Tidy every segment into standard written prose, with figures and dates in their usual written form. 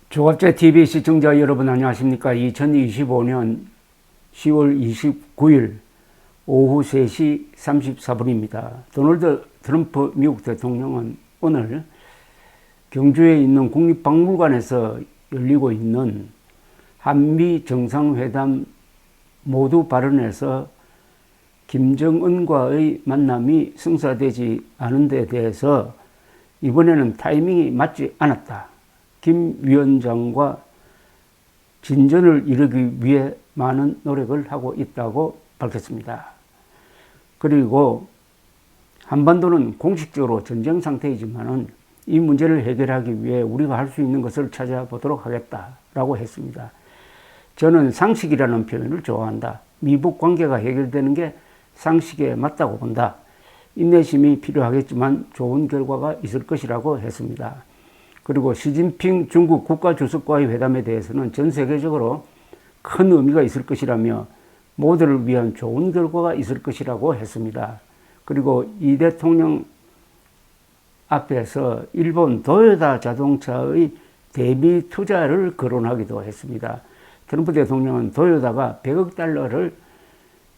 조갑제 TV 시청자 여러분 안녕하십니까? 2025년 10월 29일 오후 3시 34분입니다. 도널드 트럼프 미국 대통령은 오늘 경주에 있는 국립박물관에서 열리고 있는 한미 정상회담 모두 발언에서 김정은과의 만남이 성사되지 않은 데 대해서 이번에는 타이밍이 맞지 않았다. 김 위원장과 진전을 이루기 위해 많은 노력을 하고 있다고 밝혔습니다. 그리고 한반도는 공식적으로 전쟁 상태이지만은 이 문제를 해결하기 위해 우리가 할 수 있는 것을 찾아보도록 하겠다라고 했습니다. 저는 상식이라는 표현을 좋아한다. 미북 관계가 해결되는 게 상식에 맞다고 본다. 인내심이 필요하겠지만 좋은 결과가 있을 것이라고 했습니다. 그리고 시진핑 중국 국가주석과의 회담에 대해서는 전 세계적으로 큰 의미가 있을 것이라며 모두를 위한 좋은 결과가 있을 것이라고 했습니다. 그리고 이 대통령 앞에서 일본 도요타 자동차의 대미 투자를 거론하기도 했습니다. 트럼프 대통령은 도요타가 100억 달러를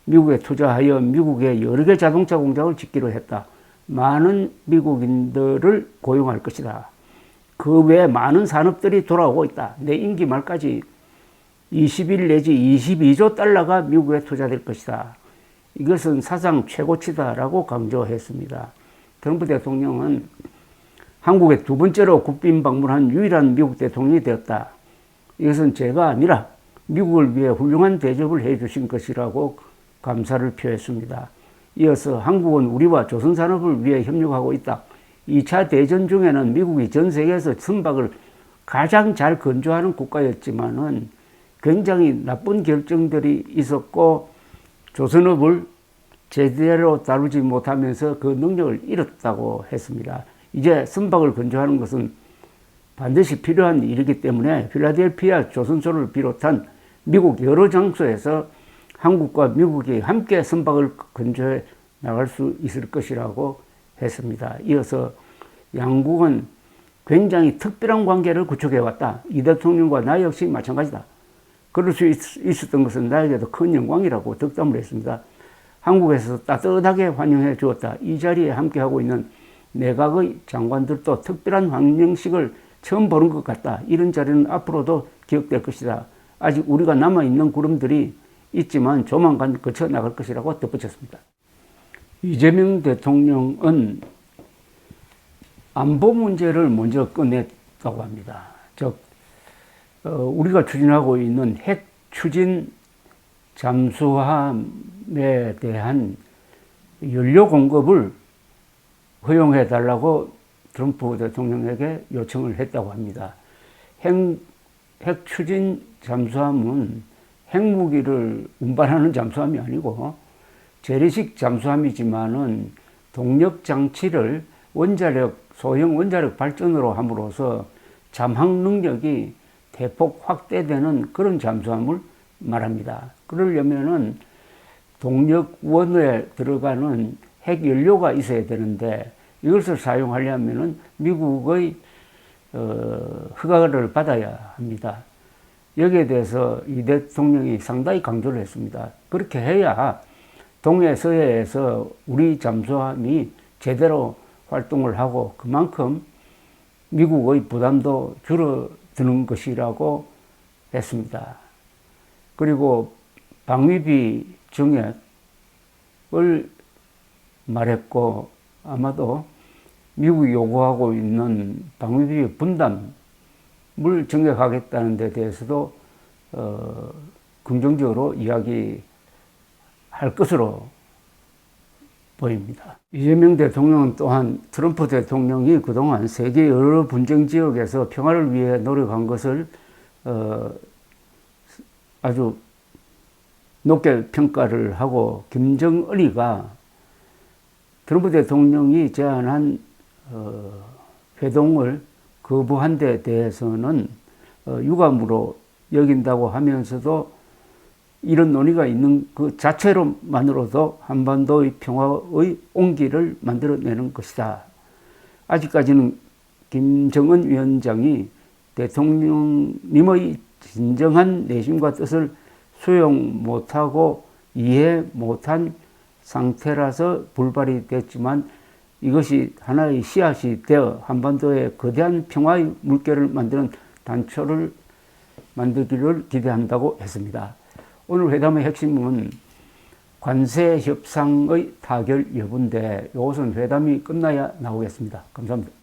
미국에 투자하여 미국에 여러 개 자동차 공장을 짓기로 했다. 많은 미국인들을 고용할 것이다. 그 외에 많은 산업들이 돌아오고 있다. 내 임기 말까지 21 내지 22조 달러가 미국에 투자될 것이다. 이것은 사상 최고치다라고 강조했습니다. 트럼프 대통령은 한국에 두 번째로 국빈 방문한 유일한 미국 대통령이 되었다. 이것은 제가 아니라 미국을 위해 훌륭한 대접을 해주신 것이라고 감사를 표했습니다. 이어서 한국은 우리와 조선산업을 위해 협력하고 있다. 2차 대전 중에는 미국이 전 세계에서 선박을 가장 잘 건조하는 국가였지만은 굉장히 나쁜 결정들이 있었고 조선업을 제대로 다루지 못하면서 그 능력을 잃었다고 했습니다. 이제 선박을 건조하는 것은 반드시 필요한 일이기 때문에 필라델피아 조선소를 비롯한 미국 여러 장소에서 한국과 미국이 함께 선박을 건조해 나갈 수 있을 것이라고 했습니다. 이어서 양국은 굉장히 특별한 관계를 구축해왔다. 이 대통령과 나 역시 마찬가지다. 그럴 수 있었던 것은 나에게도 큰 영광이라고 덕담을 했습니다. 한국에서 따뜻하게 환영해 주었다. 이 자리에 함께하고 있는 내각의 장관들도 특별한 환영식을 처음 보는 것 같다. 이런 자리는 앞으로도 기억될 것이다. 아직 우리가 남아있는 구름들이 있지만 조만간 거쳐 나갈 것이라고 덧붙였습니다. 이재명 대통령은 안보 문제를 먼저 꺼냈다고 합니다. 즉 우리가 추진하고 있는 핵 추진 잠수함에 대한 연료 공급을 허용해 달라고 트럼프 대통령에게 요청을 했다고 합니다. 핵 추진 잠수함은 핵무기를 운반하는 잠수함이 아니고 재래식 잠수함이지만은 동력 장치를 소형 원자력 발전으로 함으로써 잠항 능력이 대폭 확대되는 그런 잠수함을 말합니다. 그러려면은 동력원에 들어가는 핵 연료가 있어야 되는데 이것을 사용하려면은 미국의 허가를 받아야 합니다. 여기에 대해서 이 대통령이 상당히 강조를 했습니다. 그렇게 해야 동해서해에서 우리 잠수함이 제대로 활동을 하고 그만큼 미국의 부담도 줄어드는 것이라고 했습니다. 그리고 방위비 증액을 말했고 아마도 미국이 요구하고 있는 방위비 분담을 증액하겠다는 데 대해서도 긍정적으로 이야기할 것으로 보입니다. 이재명 대통령은 또한 트럼프 대통령이 그동안 세계 여러 분쟁 지역에서 평화를 위해 노력한 것을 아주 높게 평가를 하고 김정은이가 트럼프 대통령이 제안한 회동을 거부한 데 대해서는 유감으로 여긴다고 하면서도 이런 논의가 있는 그 자체로만으로도 한반도의 평화의 온기를 만들어내는 것이다. 아직까지는 김정은 위원장이 대통령님의 진정한 내심과 뜻을 수용 못하고 이해 못한 상태라서 불발이 됐지만 이것이 하나의 씨앗이 되어 한반도에 거대한 평화의 물결을 만드는 단초를 만들기를 기대한다고 했습니다. 오늘 회담의 핵심은 관세 협상의 타결 여부인데 이것은 회담이 끝나야 나오겠습니다. 감사합니다.